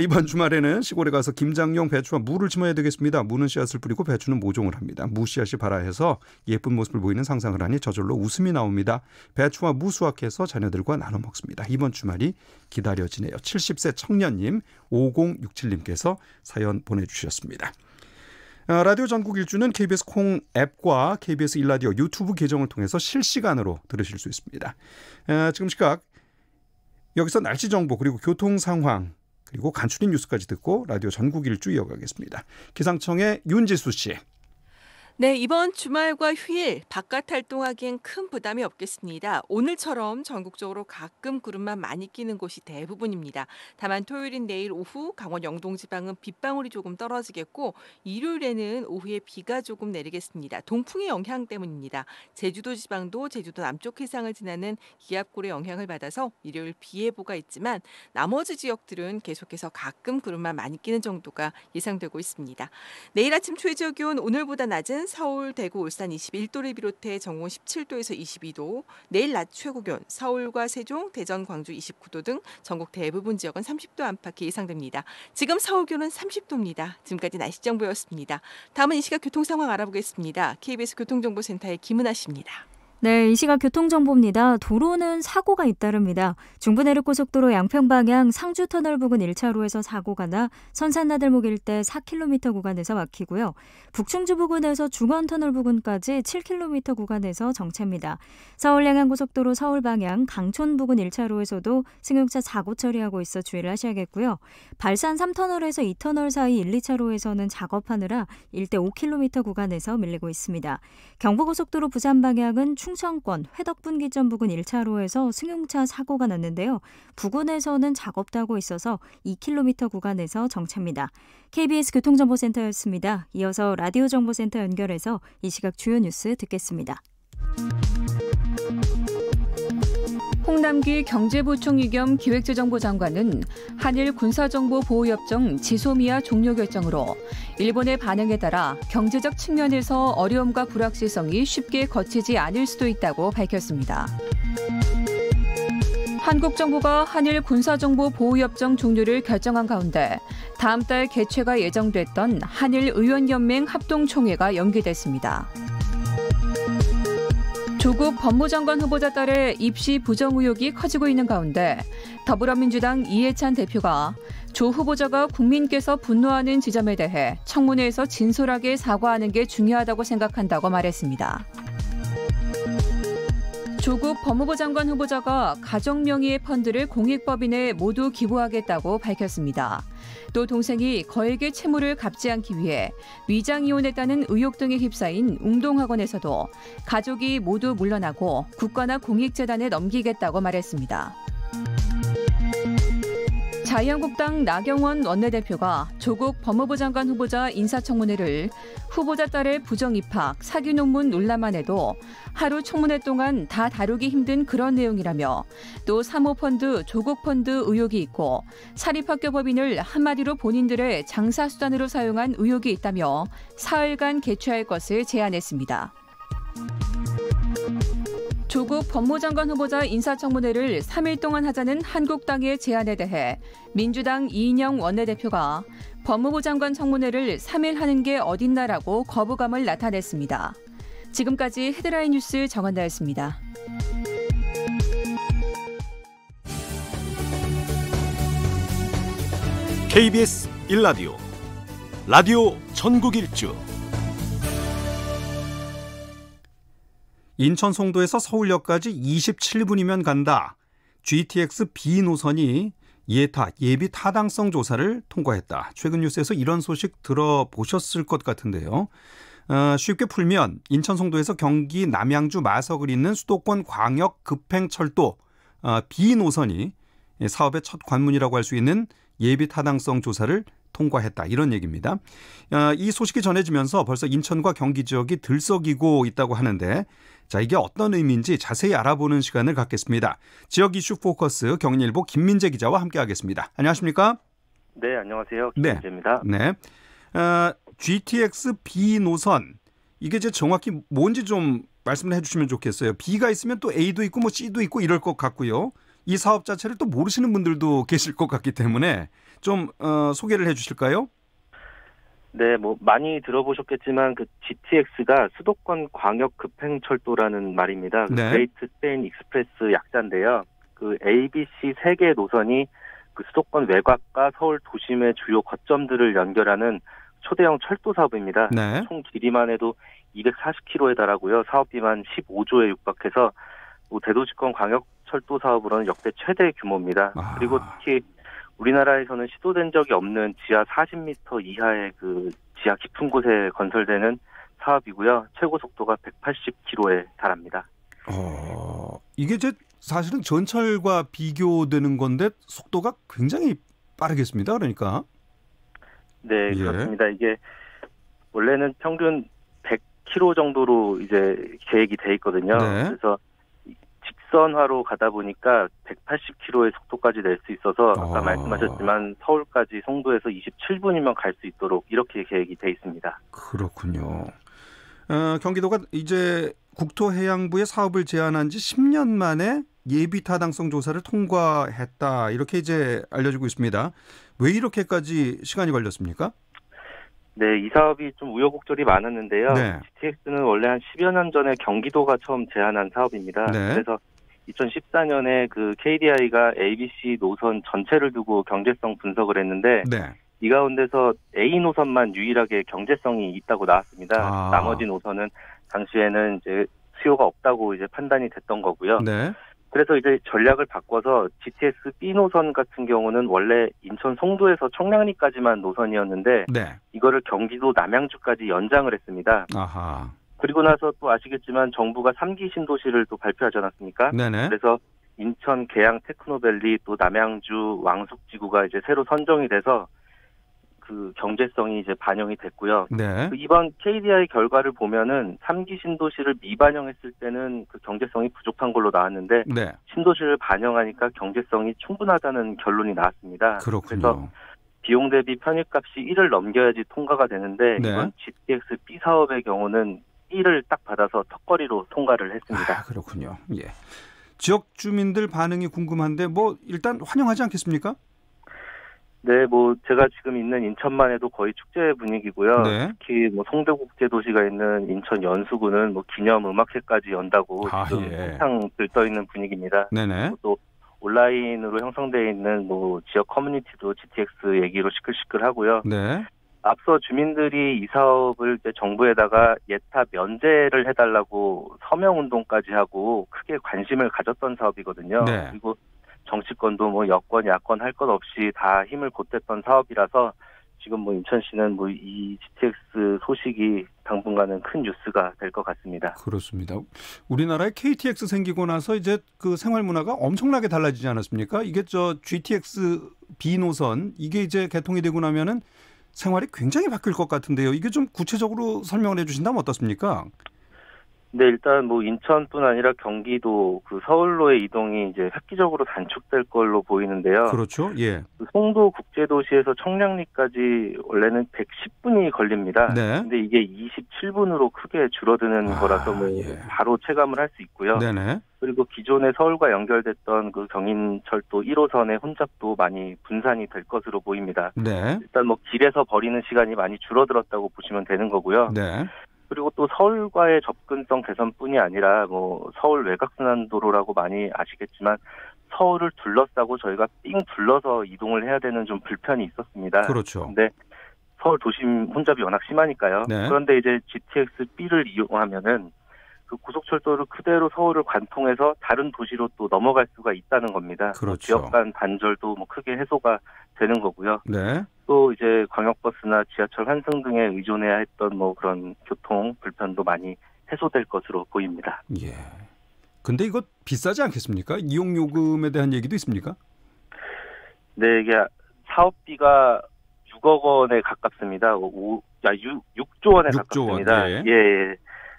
이번 주말에는 시골에 가서 김장용 배추와 무를 심어야 되겠습니다. 무는 씨앗을 뿌리고 배추는 모종을 합니다. 무 씨앗이 발아해서 예쁜 모습을 보이는 상상을 하니 저절로 웃음이 나옵니다. 배추와 무 수확해서 자녀들과 나눠 먹습니다. 이번 주말이 기다려지네요. 70세 청년님 5067님께서 사연 보내주셨습니다. 라디오 전국 일주는 KBS 콩 앱과 KBS 일라디오 유튜브 계정을 통해서 실시간으로 들으실 수 있습니다. 지금 시각 여기서 날씨 정보 그리고 교통 상황 그리고 간추린 뉴스까지 듣고 라디오 전국 일주 이어가겠습니다. 기상청의 윤지수 씨. 네, 이번 주말과 휴일 바깥 활동하기엔 큰 부담이 없겠습니다. 오늘처럼 전국적으로 가끔 구름만 많이 끼는 곳이 대부분입니다. 다만 토요일인 내일 오후 강원 영동 지방은 빗방울이 조금 떨어지겠고 일요일에는 오후에 비가 조금 내리겠습니다. 동풍의 영향 때문입니다. 제주도 지방도 제주도 남쪽 해상을 지나는 기압골의 영향을 받아서 일요일 비 예보가 있지만 나머지 지역들은 계속해서 가끔 구름만 많이 끼는 정도가 예상되고 있습니다. 내일 아침 최저 기온 오늘보다 낮은 서울, 대구, 울산 21도를 비롯해 전국 17도에서 22도, 내일 낮 최고 기온 서울과 세종, 대전, 광주 29도 등 전국 대부분 지역은 30도 안팎이 예상됩니다. 지금 서울 기온은 30도입니다. 지금까지 날씨 정보였습니다. 다음은 이 시각 교통 상황 알아보겠습니다. KBS 교통정보센터의 김은아 씨입니다. 네, 이 시각 교통정보입니다. 도로는 사고가 잇따릅니다. 중부내륙고속도로 양평방향 상주터널 부근 1차로에서 사고가 나 선산나들목 일대 4km 구간에서 막히고요. 북충주 부근에서 중원터널 부근까지 7km 구간에서 정체입니다. 서울양양고속도로 서울방향 강촌 부근 1차로에서도 승용차 사고 처리하고 있어 주의를 하셔야겠고요. 발산 3터널에서 2터널 사이 1, 2차로에서는 작업하느라 일대 5km 구간에서 밀리고 있습니다. 경부고속도로 부산방향은 충청권 회덕분기점 부근 1차로에서 승용차 사고가 났는데요. 부근에서는 작업도 하고 있어서 2km 구간에서 정체입니다. KBS 교통정보센터였습니다. 이어서 라디오 정보센터 연결해서 이 시각 주요 뉴스 듣겠습니다. 홍남기 경제부총리 겸 기획재정부 장관은 한일 군사정보보호협정 지소미아 종료 결정으로 일본의 반응에 따라 경제적 측면에서 어려움과 불확실성이 쉽게 거치지 않을 수도 있다고 밝혔습니다. 한국 정부가 한일 군사정보보호협정 종료를 결정한 가운데 다음 달 개최가 예정됐던 한일의원연맹 합동총회가 연기됐습니다. 조국 법무장관 후보자 딸의 입시 부정 의혹이 커지고 있는 가운데 더불어민주당 이해찬 대표가 조 후보자가 국민께서 분노하는 지점에 대해 청문회에서 진솔하게 사과하는 게 중요하다고 생각한다고 말했습니다. 조국 법무부 장관 후보자가 가정명의의 펀드를 공익법인에 모두 기부하겠다고 밝혔습니다. 또 동생이 거액의 채무를 갚지 않기 위해 위장이혼했다는 의혹 등에 휩싸인 웅동학원에서도 가족이 모두 물러나고 국가나 공익재단에 넘기겠다고 말했습니다. 자유한국당 나경원 원내대표가 조국 법무부 장관 후보자 인사청문회를 후보자 딸의 부정 입학, 사기 논문 논란만 해도 하루 청문회 동안 다 다루기 힘든 그런 내용이라며 또 사모펀드, 조국펀드 의혹이 있고 사립학교법인을 한마디로 본인들의 장사수단으로 사용한 의혹이 있다며 사흘간 개최할 것을 제안했습니다. 조국 법무장관 후보자 인사청문회를 3일 동안 하자는 한국당의 제안에 대해 민주당 이인영 원내대표가 법무부 장관 청문회를 3일 하는 게 어딨나라고 거부감을 나타냈습니다. 지금까지 헤드라인 뉴스 정한나였습니다. KBS 1라디오 라디오 전국일주 인천 송도에서 서울역까지 27분이면 간다. GTX B 노선이 예비 타당성 조사를 통과했다. 최근 뉴스에서 이런 소식 들어보셨을 것 같은데요. 쉽게 풀면 인천 송도에서 경기 남양주 마석을 잇는 수도권 광역 급행철도 B 노선이 사업의 첫 관문이라고 할 수 있는 예비 타당성 조사를 통과했다. 이런 얘기입니다. 이 소식이 전해지면서 벌써 인천과 경기 지역이 들썩이고 있다고 하는데 자, 이게 어떤 의미인지 자세히 알아보는 시간을 갖겠습니다. 지역 이슈 포커스 경인일보 김민재 기자와 함께하겠습니다. 안녕하십니까? 네, 안녕하세요. 김민재입니다. 네. GTX B 노선 이게 이제 정확히 뭔지 좀 말씀을 해주시면 좋겠어요. B가 있으면 또 A도 있고 뭐 C도 있고 이럴 것 같고요. 이 사업 자체를 또 모르시는 분들도 계실 것 같기 때문에 좀 소개를 해주실까요? 네, 뭐 많이 들어보셨겠지만 그 GTX가 수도권 광역 급행철도라는 말입니다. 네. 그레이트 스페인 익스프레스 약자인데요. 그 ABC 3개 노선이 그 수도권 외곽과 서울 도심의 주요 거점들을 연결하는 초대형 철도 사업입니다. 네. 총 길이만 해도 240km에 달하고요. 사업비만 15조에 육박해서 뭐 대도시권 광역 철도 사업으로는 역대 최대 규모입니다. 그리고 특히 우리나라에서는 시도된 적이 없는 지하 40m 이하의 그 지하 깊은 곳에 건설되는 사업이고요. 최고 속도가 180km에 달합니다. 이게 이제 사실은 전철과 비교되는 건데 속도가 굉장히 빠르겠습니다. 그러니까. 네, 그렇습니다. 이게 원래는 평균 100km 정도로 이제 계획이 돼 있거든요. 네. 그래서 직선화로 가다 보니까 180km의 속도까지 낼 수 있어서 아까 말씀하셨지만 서울까지 송도에서 27분이면 갈 수 있도록 이렇게 계획이 돼 있습니다. 그렇군요. 경기도가 이제 국토해양부의 사업을 제안한 지 10년 만에 예비 타당성 조사를 통과했다. 이렇게 이제 알려지고 있습니다. 왜 이렇게까지 시간이 걸렸습니까? 네, 이 사업이 좀 우여곡절이 많았는데요. 네. GTX는 원래 한 10여 년 전에 경기도가 처음 제안한 사업입니다. 네. 그래서 2014년에 그 KDI가 ABC 노선 전체를 두고 경제성 분석을 했는데 네. 이 가운데서 A 노선만 유일하게 경제성이 있다고 나왔습니다. 나머지 노선은 당시에는 이제 수요가 없다고 이제 판단이 됐던 거고요. 네. 그래서 이제 전략을 바꿔서 GTX B 노선 같은 경우는 원래 인천 송도에서 청량리까지만 노선이었는데 네. 이거를 경기도 남양주까지 연장을 했습니다. 아하. 그리고 나서 또 아시겠지만 정부가 3기 신도시를 또 발표하지 않았습니까? 네네. 그래서 인천 계양 테크노밸리 또 남양주 왕숙지구가 이제 새로 선정이 돼서 그 경제성이 이제 반영이 됐고요. 네. 이번 KDI 결과를 보면은 3기 신도시를 미반영했을 때는 그 경제성이 부족한 걸로 나왔는데 네. 신도시를 반영하니까 경제성이 충분하다는 결론이 나왔습니다. 그렇군요. 그래서 비용 대비 편입값이 1을 넘겨야지 통과가 되는데 네. 이번 GTX B 사업의 경우는 1을 딱 받아서 턱걸이로 통과를 했습니다. 그렇군요. 예. 지역 주민들 반응이 궁금한데 뭐 일단 환영하지 않겠습니까? 네, 뭐 제가 지금 있는 인천만 해도 거의 축제 분위기고요. 네. 특히 뭐 송도국제도시가 있는 인천 연수구는 뭐 기념 음악회까지 연다고 지금 한창 들떠 있는 분위기입니다. 네네. 또 온라인으로 형성되어 있는 뭐 지역 커뮤니티도 GTX 얘기로 시끌시끌하고요. 네. 앞서 주민들이 이 사업을 이제 정부에다가 예타 면제를 해달라고 서명 운동까지 하고 크게 관심을 가졌던 사업이거든요. 네. 그리고 정치권도 뭐 여권, 야권 할 것 없이 다 힘을 보탰던 사업이라서 지금 뭐 인천시는 뭐 이 GTX 소식이 당분간은 큰 뉴스가 될 것 같습니다. 그렇습니다. 우리나라에 KTX 생기고 나서 이제 그 생활 문화가 엄청나게 달라지지 않았습니까? 이게 저 GTX B 노선 이게 이제 개통이 되고 나면은 생활이 굉장히 바뀔 것 같은데요. 이게 좀 구체적으로 설명을 해주신다면 어떻습니까? 네, 일단 뭐 인천뿐 아니라 경기도 그 서울로의 이동이 이제 획기적으로 단축될 걸로 보이는데요. 그렇죠. 예. 송도 국제도시에서 청량리까지 원래는 110분이 걸립니다. 네. 근데 이게 27분으로 크게 줄어드는 거라서 뭐 바로 체감을 할 수 있고요. 네네. 그리고 기존에 서울과 연결됐던 그 경인철도 1호선의 혼잡도 많이 분산이 될 것으로 보입니다. 네. 일단 뭐 길에서 버리는 시간이 많이 줄어들었다고 보시면 되는 거고요. 네. 그리고 또 서울과의 접근성 개선뿐이 아니라 뭐 서울 외곽순환도로라고 많이 아시겠지만 서울을 둘러싸고 저희가 삥 둘러서 이동을 해야 되는 좀 불편이 있었습니다. 그렇죠. 근데 서울 도심 혼잡이 워낙 심하니까요. 네. 그런데 이제 GTX B를 이용하면은 그 고속철도를 그대로 서울을 관통해서 다른 도시로 또 넘어갈 수가 있다는 겁니다. 그렇죠. 지역 간 단절도 뭐 크게 해소가 되는 거고요. 네. 또 이제 광역버스나 지하철 환승 등에 의존해야 했던 뭐 그런 교통 불편도 많이 해소될 것으로 보입니다. 예. 근데 이거 비싸지 않겠습니까? 이용 요금에 대한 얘기도 있습니까? 네, 이게 사업비가 6억 원에 가깝습니다. 6조 원에 6조 원, 가깝습니다. 예. 예.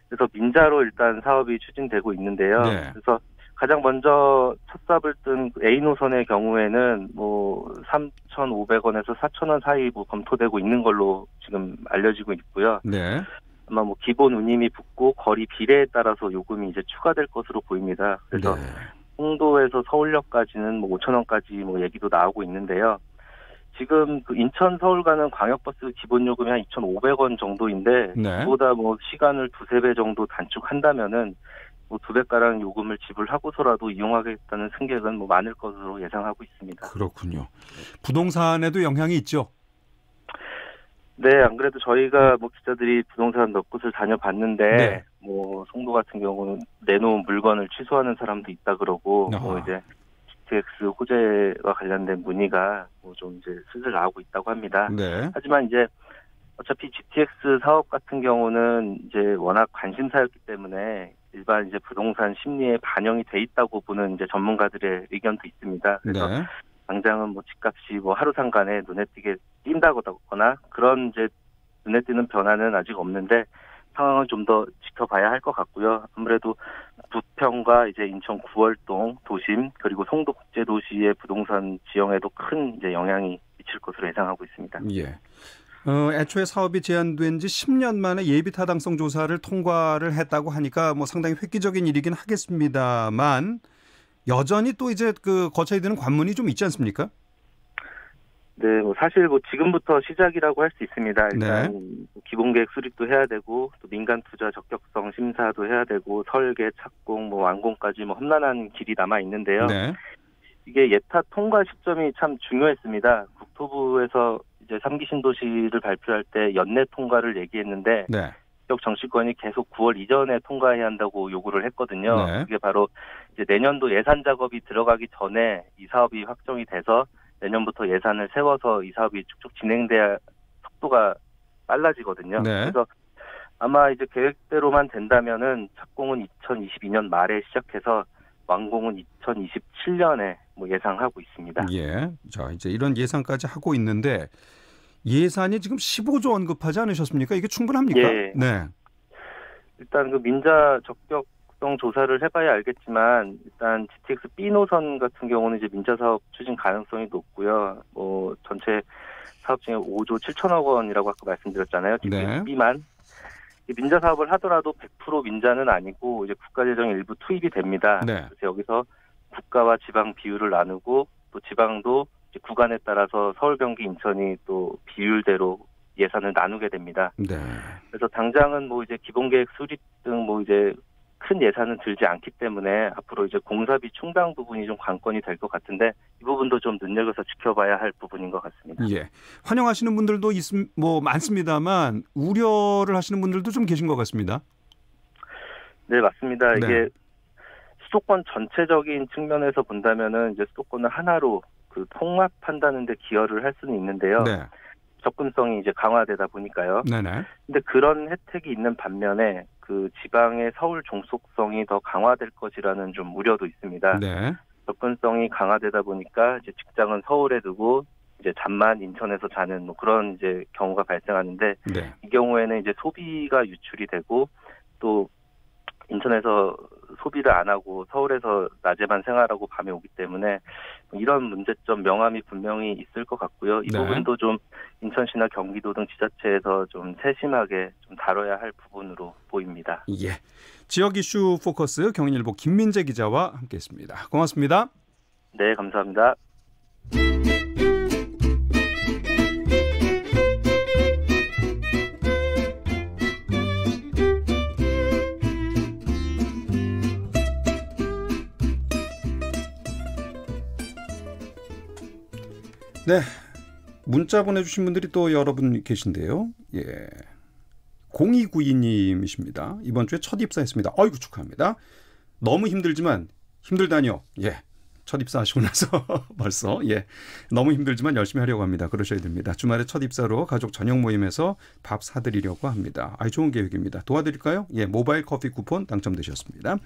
그래서 민자로 일단 사업이 추진되고 있는데요. 네. 그래서 가장 먼저 첫 삽을 뜬 A 노선의 경우에는 뭐 3,500원에서 4,000원 사이 뭐 검토되고 있는 걸로 지금 알려지고 있고요. 네. 아마 뭐 기본 운임이 붙고 거리 비례에 따라서 요금이 이제 추가될 것으로 보입니다. 그래서 송도에서 서울역까지는 뭐 5,000원까지 뭐 얘기도 나오고 있는데요. 지금 그 인천 서울 가는 광역버스 기본 요금이 한 2,500원 정도인데 네. 그보다 뭐 시간을 2-3배 정도 단축한다면은 뭐 2배가량 요금을 지불하고서라도 이용하겠다는 승객은 뭐 많을 것으로 예상하고 있습니다. 그렇군요. 부동산에도 영향이 있죠? 네, 안 그래도 저희가 뭐 기자들이 부동산 몇 곳을 다녀봤는데 네. 뭐 송도 같은 경우는 내놓은 물건을 취소하는 사람도 있다 그러고 아하. 뭐 이제 GTX 호재와 관련된 문의가 뭐 좀 이제 슬슬 나오고 있다고 합니다. 네. 하지만 이제 어차피 GTX 사업 같은 경우는 이제 워낙 관심사였기 때문에 일반 이제 부동산 심리에 반영이 돼 있다고 보는 이제 전문가들의 의견도 있습니다. 그래서 네. 당장은 뭐 집값이 뭐 하루 상간에 눈에 띄게 띈다거나 그런 이제 눈에 띄는 변화는 아직 없는데 상황을 좀 더 지켜봐야 할 것 같고요. 아무래도 부평과 이제 인천 구월동 도심 그리고 송도 국제도시의 부동산 지형에도 큰 이제 영향이 미칠 것으로 예상하고 있습니다. 예. 애초에 사업이 제한된 지 10년 만에 예비 타당성 조사를 통과를 했다고 하니까 뭐 상당히 획기적인 일이긴 하겠습니다만 여전히 또 이제 그 거쳐야 되는 관문이 좀 있지 않습니까? 네, 뭐 사실 뭐 지금부터 시작이라고 할 수 있습니다. 일단 네. 기본계획 수립도 해야 되고 또 민간 투자 적격성 심사도 해야 되고 설계, 착공, 뭐 완공까지 뭐 험난한 길이 남아 있는데요. 네. 이게 예타 통과 시점이 참 중요했습니다. 국토부에서 이제 3기 신도시를 발표할 때 연내 통과를 얘기했는데 네. 지역 정치권이 계속 9월 이전에 통과해야 한다고 요구를 했거든요. 네. 그게 바로 이제 내년도 예산 작업이 들어가기 전에 이 사업이 확정이 돼서 내년부터 예산을 세워서 이 사업이 쭉쭉 진행돼야 속도가 빨라지거든요. 네. 그래서 아마 이제 계획대로만 된다면은 착공은 2022년 말에 시작해서 완공은 2027년에 뭐 예상하고 있습니다. 예. 자, 이제 이런 예상까지 하고 있는데 예산이 지금 15조 언급하지 않으셨습니까? 이게 충분합니까? 예. 네. 일단 그 민자 적격성 조사를 해봐야 알겠지만 일단 GTX B 노선 같은 경우는 이제 민자 사업 추진 가능성이 높고요. 뭐 전체 사업 중에 5조 7천억 원이라고 아까 말씀드렸잖아요. GTX 네. B만. 민자 사업을 하더라도 100% 민자는 아니고 이제 국가재정 일부 투입이 됩니다. 네. 그래서 여기서 국가와 지방 비율을 나누고 또 지방도 이제 구간에 따라서 서울, 경기, 인천이 또 비율대로 예산을 나누게 됩니다. 네. 그래서 당장은 뭐 이제 기본계획 수립 등 뭐 이제 큰 예산은 들지 않기 때문에 앞으로 이제 공사비 충당 부분이 좀 관건이 될 것 같은데 이 부분도 좀 눈여겨서 지켜봐야 할 부분인 것 같습니다. 예. 환영하시는 분들도 뭐 많습니다만 우려를 하시는 분들도 좀 계신 것 같습니다. 네, 맞습니다. 네. 이게 수도권 전체적인 측면에서 본다면은 이제 수도권을 하나로 그 통합한다는 데 기여를 할 수는 있는데요. 네. 접근성이 이제 강화되다 보니까요. 네네. 근데 그런 혜택이 있는 반면에 그 지방의 서울 종속성이 더 강화될 것이라는 좀 우려도 있습니다. 네. 접근성이 강화되다 보니까 이제 직장은 서울에 두고 이제 잠만 인천에서 자는 뭐 그런 이제 경우가 발생하는데 네. 이 경우에는 이제 소비가 유출이 되고 또 인천에서 소비를 안 하고 서울에서 낮에만 생활하고 밤에 오기 때문에 이런 문제점 명암이 분명히 있을 것 같고요. 이 네. 부분도 좀 인천시나 경기도 등 지자체에서 좀 세심하게 좀 다뤄야 할 부분으로 보입니다. 예. 지역 이슈 포커스 경인일보 김민재 기자와 함께했습니다. 고맙습니다. 네, 감사합니다. 네. 문자 보내주신 분들이 또 여러분 계신데요. 예. 0292님이십니다. 이번 주에 첫 입사했습니다. 아이고 축하합니다. 너무 힘들지만 힘들다니요. 예. 첫 입사하시고 나서 벌써 예. 너무 힘들지만 열심히 하려고 합니다. 그러셔야 됩니다. 주말에 첫 입사로 가족 저녁 모임에서 밥 사드리려고 합니다. 아이 좋은 계획입니다. 도와드릴까요? 예. 모바일 커피 쿠폰 당첨되셨습니다.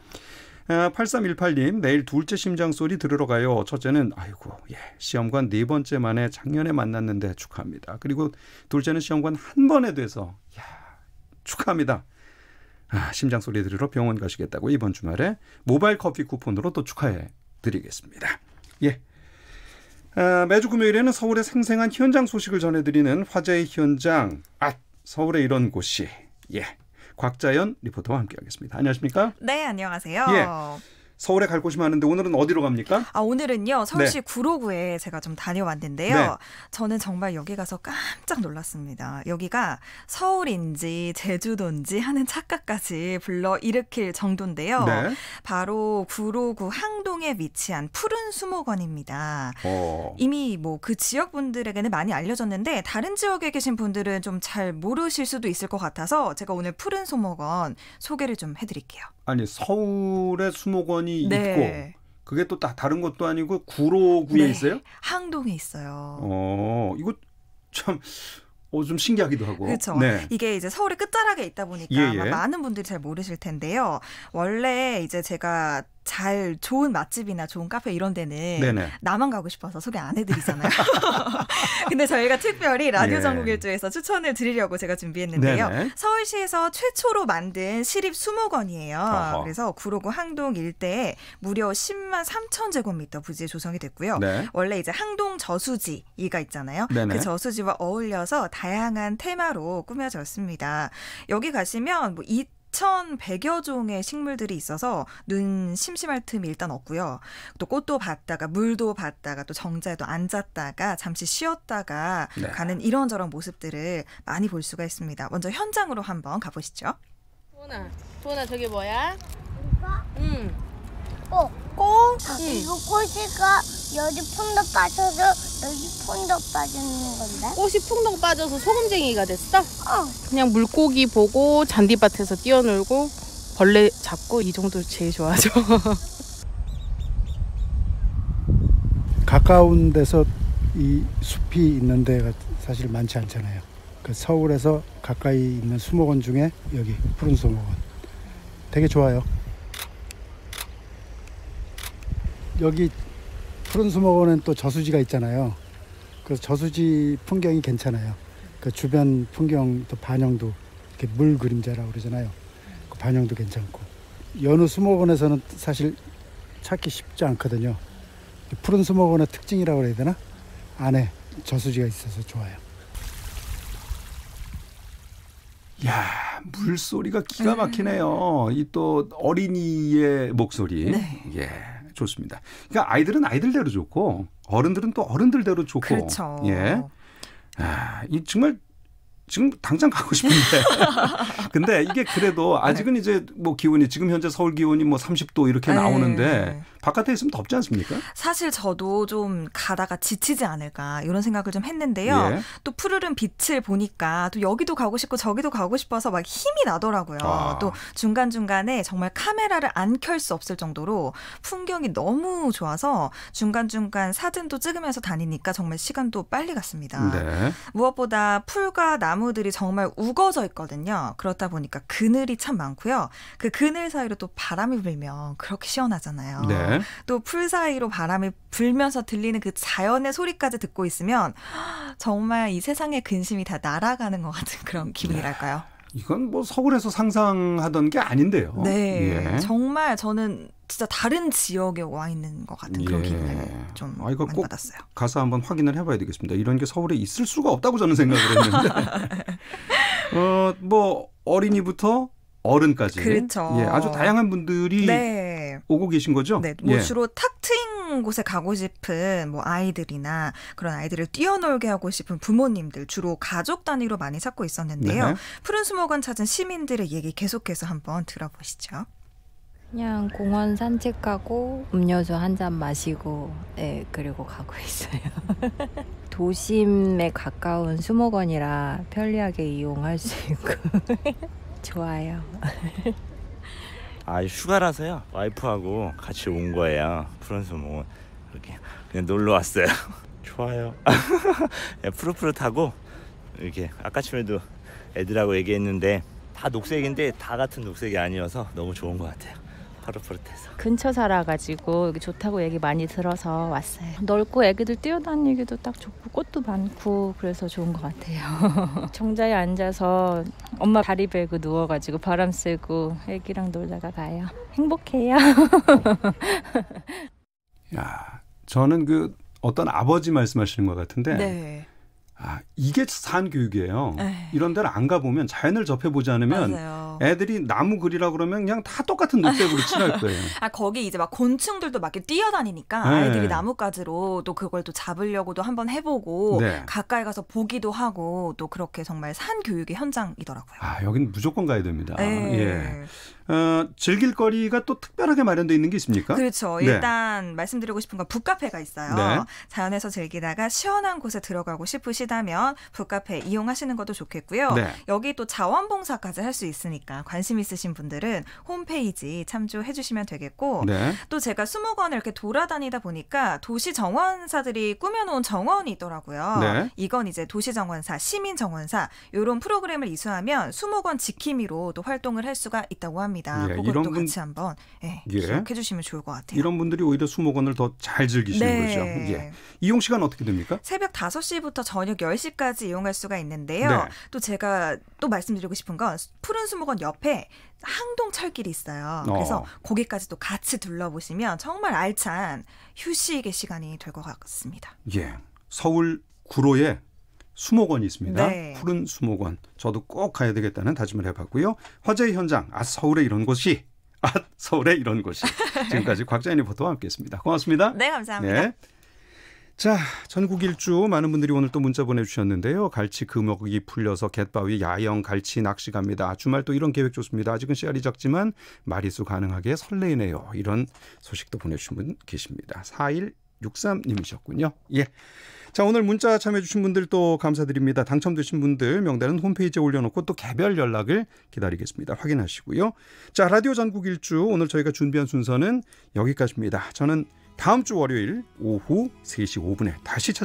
8318님 내일 둘째 심장 소리 들으러 가요. 첫째는 아이고 예 시험관 네 번째 만에 작년에 만났는데 축하합니다. 그리고 둘째는 시험관 한 번에 돼서 야 축하합니다. 심장 소리 들으러 병원 가시겠다고 이번 주말에 모바일 커피 쿠폰으로 또 축하해 드리겠습니다. 예. 매주 금요일에는 서울의 생생한 현장 소식을 전해드리는 화제의 현장 서울에 이런 곳이 예. 곽자연 리포터와 함께하겠습니다. 안녕하십니까? 네, 안녕하세요. 예. 서울에 갈 곳이 많은데 오늘은 어디로 갑니까? 오늘은요. 서울시 네. 구로구에 제가 좀 다녀왔는데요. 네. 저는 정말 여기 가서 깜짝 놀랐습니다. 여기가 서울인지 제주도인지 하는 착각까지 불러일으킬 정도인데요. 네. 바로 구로구 항동에 위치한 푸른 수목원입니다. 이미 뭐 그 지역 분들에게는 많이 알려졌는데 다른 지역에 계신 분들은 좀 잘 모르실 수도 있을 것 같아서 제가 오늘 푸른 수목원 소개를 좀 해드릴게요. 아니 서울에 수목원이 네. 있고 그게 또 다른 것도 아니고 구로구에 네. 있어요? 항동에 있어요. 이거 참 좀 신기하기도 하고. 그렇죠. 네. 이게 이제 서울의 끝자락에 있다 보니까 예. 아마 많은 분들이 잘 모르실 텐데요. 원래 이제 제가 좋은 맛집이나 좋은 카페 이런 데는 네네. 나만 가고 싶어서 소개 안 해드리잖아요. 근데 저희가 특별히 라디오 전국일주에서 추천을 드리려고 제가 준비했는데요. 네네. 서울시에서 최초로 만든 시립 수목원이에요. 어허. 그래서 구로구 항동 일대에 무려 10만 3천 제곱미터 부지에 조성이 됐고요. 네. 원래 이제 항동 저수지가 있잖아요. 네네. 그 저수지와 어울려서 다양한 테마로 꾸며졌습니다. 여기 가시면 2,100여 종의 식물들이 있어서 눈 심심할 틈이 일단 없고요. 또 꽃도 봤다가 물도 봤다가 또 정자에도 앉았다가 잠시 쉬었다가 가는 이런저런 모습들을 많이 볼 수가 있습니다. 먼저 현장으로 한번 가보시죠. 도훈아 저게 뭐야? 이거? 꽃? 이거 꽃이가 여기 퐁도 빠져서 여기 퐁도 빠지는 건데? 꽃이 풍덩 빠져서 소금쟁이가 됐어? 그냥 물고기 보고 잔디밭에서 뛰어놀고 벌레 잡고 이 정도 제일 좋아하죠. 가까운 데서 이 숲이 있는 데가 사실 많지 않잖아요. 그 서울에서 가까이 있는 수목원 중에 여기 푸른 수목원 되게 좋아요. 여기 푸른 수목원은 또 저수지가 있잖아요. 그래서 저수지 풍경이 괜찮아요. 그 주변 풍경도 반영도 이렇게 물 그림자라고 그러잖아요. 그 반영도 괜찮고. 여느 수목원에서는 사실 찾기 쉽지 않거든요. 푸른 수목원의 특징이라고 해야 되나? 안에 저수지가 있어서 좋아요. 야, 물소리가 기가 막히네요. 이 또 어린이의 목소리. 네. 예, 좋습니다. 그러니까 아이들은 아이들대로 좋고 어른들은 또 어른들대로 좋고. 그렇죠. 예. 아, 이 정말 지금 당장 가고 싶은데. 근데 이게 그래도 아직은 이제 뭐 기온이 지금 현재 서울 기온이 뭐 30도 이렇게 나오는데 바깥에 있으면 덥지 않습니까? 사실 저도 좀 가다가 지치지 않을까 이런 생각을 좀 했는데요. 예. 또 푸르른 빛을 보니까 또 여기도 가고 싶고 저기도 가고 싶어서 막 힘이 나더라고요. 또 중간중간에 정말 카메라를 안 켤 수 없을 정도로 풍경이 너무 좋아서 중간중간 사진도 찍으면서 다니니까 정말 시간도 빨리 갔습니다. 네. 무엇보다 풀과 나무들이 정말 우거져 있거든요. 그렇다 보니까 그늘이 참 많고요. 그 그늘 사이로 또 바람이 불면 그렇게 시원하잖아요. 네. 또 풀 사이로 바람이 불면서 들리는 그 자연의 소리까지 듣고 있으면 정말 이 세상의 근심이 다 날아가는 것 같은 그런 기분이랄까요? 이건 뭐 서울에서 상상하던 게 아닌데요. 네. 예. 정말 저는 진짜 다른 지역에 와 있는 것 같은 그런 기분을 좀 많이 받았어요. 가서 한번 확인을 해봐야 되겠습니다. 이런 게 서울에 있을 수가 없다고 저는 생각을 했는데 뭐 어린이부터 어른까지 그렇죠. 예, 아주 다양한 분들이 오고 계신 거죠? 네, 뭐 주로 탁 트인 곳에 가고 싶은 뭐 아이들이나 그런 아이들을 뛰어놀게 하고 싶은 부모님들 주로 가족 단위로 많이 찾고 있었는데요. 네. 푸른 수목원 찾은 시민들의 얘기 계속해서 한번 들어보시죠. 그냥 공원 산책하고 음료수 한 잔 마시고 그리고 가고 있어요. 도심에 가까운 수목원이라 편리하게 이용할 수 있고 좋아요. 휴가라서요. 와이프하고 같이 온 거예요. 푸른 수목원 이렇게 그냥 놀러 왔어요. 좋아요. 푸릇푸릇하고 이렇게 아까쯤에도 애들하고 얘기했는데 다 녹색인데 다 같은 녹색이 아니어서 너무 좋은 것 같아요. 푸릇푸릇해서. 근처 살아가지고 여기 좋다고 얘기 많이 들어서 왔어요. 넓고 애기들 뛰어다니기도 딱 좋고 꽃도 많고 그래서 좋은 것 같아요. 정자에 앉아서 엄마 다리 베고 누워가지고 바람 쐬고 애기랑 놀다가 가요. 행복해요. 야, 저는 그 어떤 아버지 말씀하시는 것 같은데 네. 이게 산 교육이에요. 이런 데를 안 가보면 자연을 접해보지 않으면 맞아요. 애들이 나무 그리라 그러면 그냥 다 똑같은 녹색으로 칠할 거예요. 거기 이제 막 곤충들도 막 이렇게 뛰어다니니까 네. 아이들이 나뭇가지로 또 그걸 또 잡으려고도 한번 해보고 가까이 가서 보기도 하고 또 그렇게 정말 산 교육의 현장이더라고요. 여긴 무조건 가야 됩니다. 예. 즐길 거리가 또 특별하게 마련되어 있는 게 있습니까? 그렇죠. 네. 일단 말씀드리고 싶은 건 북카페가 있어요. 네. 자연에서 즐기다가 시원한 곳에 들어가고 싶으시다면 북카페 이용하시는 것도 좋겠고요. 네. 여기 또 자원봉사까지 할 수 있으니까 관심 있으신 분들은 홈페이지 참조해 주시면 되겠고 네. 또 제가 수목원을 이렇게 돌아다니다 보니까 도시정원사들이 꾸며놓은 정원이 있더라고요. 네. 이건 이제 도시정원사, 시민정원사 이런 프로그램을 이수하면 수목원 지킴이로 또 활동을 할 수가 있다고 합니다. 예, 그것도 같이 한번 기억해 주시면 좋을 것 같아요. 이런 분들이 오히려 수목원을 더 잘 즐기시는 네. 거죠. 예. 이용 시간 어떻게 됩니까? 새벽 5시부터 저녁 10시까지 이용할 수가 있는데요. 네. 또 제가 또 말씀드리고 싶은 건 푸른 수목원 옆에 항동 철길이 있어요. 그래서 거기까지 또 같이 둘러보시면 정말 알찬 휴식의 시간이 될 것 같습니다. 예. 서울 구로에 수목원이 있습니다. 네. 푸른 수목원. 저도 꼭 가야 되겠다는 다짐을 해봤고요. 화제의 현장. 서울에 이런 곳이. 서울에 이런 곳이. 지금까지 곽자연 리포터와 함께했습니다. 고맙습니다. 네, 감사합니다. 네. 자, 전국 일주 많은 분들이 오늘 또 문자 보내주셨는데요. 갈치 금어기 풀려서 갯바위 야영 갈치 낚시 갑니다. 주말 또 이런 계획 좋습니다. 아직은 씨알이 작지만 마리수 가능하게 설레이네요. 이런 소식도 보내주신 분 계십니다. 4163님이셨군요. 예. 자, 오늘 문자 참여해 주신 분들 또 감사드립니다. 당첨되신 분들 명단은 홈페이지에 올려놓고 또 개별 연락을 기다리겠습니다. 확인하시고요. 자, 라디오 전국 일주 오늘 저희가 준비한 순서는 여기까지입니다. 저는 다음 주 월요일 오후 3시 5분에 다시 찾아뵙겠습니다.